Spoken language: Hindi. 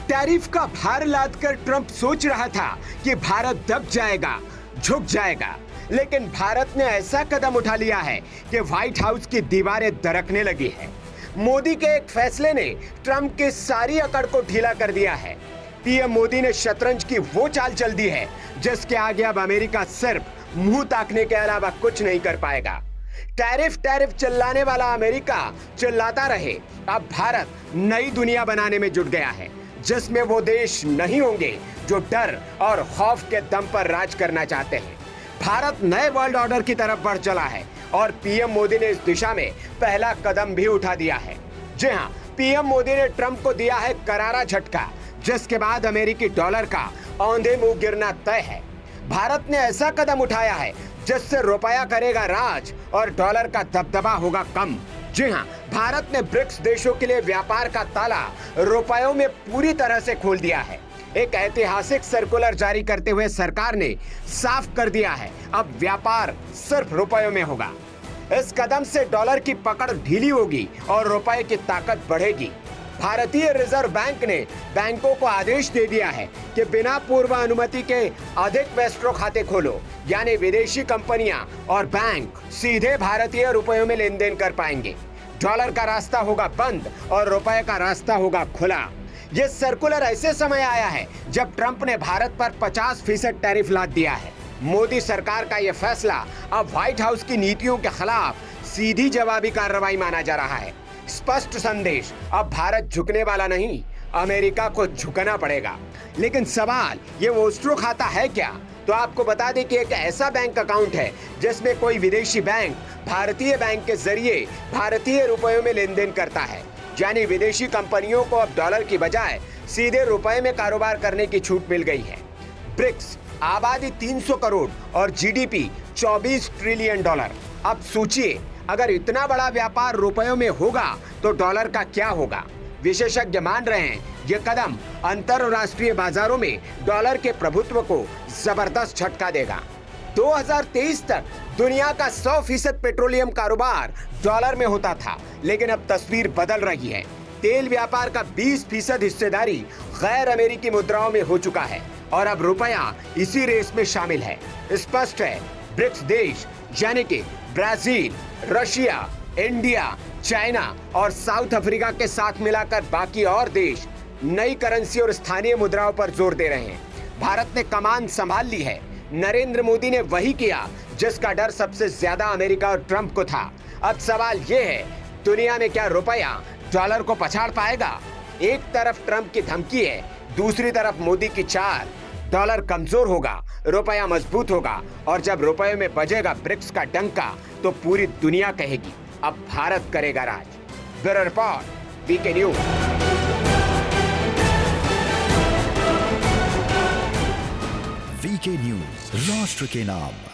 टैरिफ का भार लादकर ट्रंप सोच रहा था कि भारत दब जाएगा, झुक जाएगा, लेकिन भारत ने ऐसा कदम उठा लिया है कि व्हाइट हाउस की दीवारें दरकने लगी है। मोदी के एक फैसले ने ट्रंप की सारी अकड़ को ढीला कर दिया है। पीएम मोदी ने शतरंज की वो चाल चल दी है जिसके आगे अब अमेरिका सिर्फ मुंह ताकने के अलावा कुछ नहीं कर पाएगा। टैरिफ चिल्लाने वाला अमेरिका चिल्लाता रहे। अब भारत नई दुनिया बनाने में जुट गया है जिसमें वो देश नहीं होंगे जो डर और खौफ के दम पर राज करना चाहते हैं। भारत नए वर्ल्ड ऑर्डर की तरफ बढ़ चला है और पीएम मोदी ने इस दिशा में पहला कदम भी उठा दिया है। जी हां, पीएम मोदी ने ट्रंप को दिया है करारा झटका, जिसके बाद अमेरिकी डॉलर का औंधे मुंह गिरना तय है। भारत ने ऐसा कदम उठाया है जिससे रुपया करेगा राज और डॉलर का दबदबा होगा कम। जी हां, भारत ने ब्रिक्स देशों के लिए व्यापार का ताला रुपयों में पूरी तरह से खोल दिया है। एक ऐतिहासिक सर्कुलर जारी करते हुए सरकार ने साफ कर दिया है, अब व्यापार सिर्फ रुपयों में होगा। इस कदम से डॉलर की पकड़ ढीली होगी और रुपए की ताकत बढ़ेगी। भारतीय रिजर्व बैंक ने बैंकों को आदेश दे दिया है कि बिना पूर्व अनुमति के अधिक वेस्ट्रो खाते खोलो, यानी विदेशी कंपनियां और बैंक सीधे भारतीय रुपयों में लेन देन कर पाएंगे। डॉलर का रास्ता होगा बंद और रुपए का रास्ता होगा खुला। यह सर्कुलर ऐसे समय आया है जब ट्रंप ने भारत पर 50% टैरिफ लाद दिया है। मोदी सरकार का यह फैसला अब व्हाइट हाउस की नीतियों के खिलाफ सीधी जवाबी कार्रवाई माना जा रहा है। स्पष्ट संदेश, अब भारत झुकने वाला नहीं, अमेरिका को झुकना पड़ेगा। लेकिन सवाल ये वेस्ट्रो खाता है क्या? तो आपको बता दें कि एक ऐसा बैंक अकाउंट है जिसमें कोई विदेशी बैंक भारतीय बैंक के जरिए भारतीय रुपयों में लेन देन करता है, यानी विदेशी कंपनियों को अब डॉलर की बजाय सीधे रुपए में कारोबार करने की छूट मिल गई है। ब्रिक्स, आबादी 300 करोड़ और जीडीपी 24 ट्रिलियन डॉलर। अब सोचिए, अगर इतना बड़ा व्यापार रुपयों में होगा तो डॉलर का क्या होगा? विशेषज्ञ मान रहे हैं यह कदम अंतरराष्ट्रीय बाजारों में डॉलर के प्रभुत्व को जबरदस्त झटका देगा। 2023 तक दुनिया का 100% पेट्रोलियम कारोबार डॉलर में होता था, लेकिन अब तस्वीर बदल रही है। तेल व्यापार का 20% हिस्सेदारी गैर अमेरिकी मुद्राओं में हो चुका है और अब रुपया इसी रेस में शामिल है। स्पष्ट है, ब्रिक्स देश यानी कि ब्राजील, रशिया, इंडिया, चाइना और साउथ अफ्रीका के साथ मिलाकर बाकी और देश नई करेंसी और स्थानीय मुद्राओं पर जोर दे रहे हैं। भारत ने कमान संभाल ली है। नरेंद्र मोदी ने वही किया जिसका डर सबसे ज्यादा अमेरिका और ट्रंप को था। अब सवाल यह है, दुनिया में क्या रुपया डॉलर को पछाड़ पाएगा? एक तरफ ट्रंप की धमकी है, दूसरी तरफ मोदी की चाल। डॉलर कमजोर होगा, रुपया मजबूत होगा और जब रुपये में बजेगा ब्रिक्स का डंका तो पूरी दुनिया कहेगी अब भारत करेगा राज। Bureau report, VK news. VK news, राष्ट्र के नाम।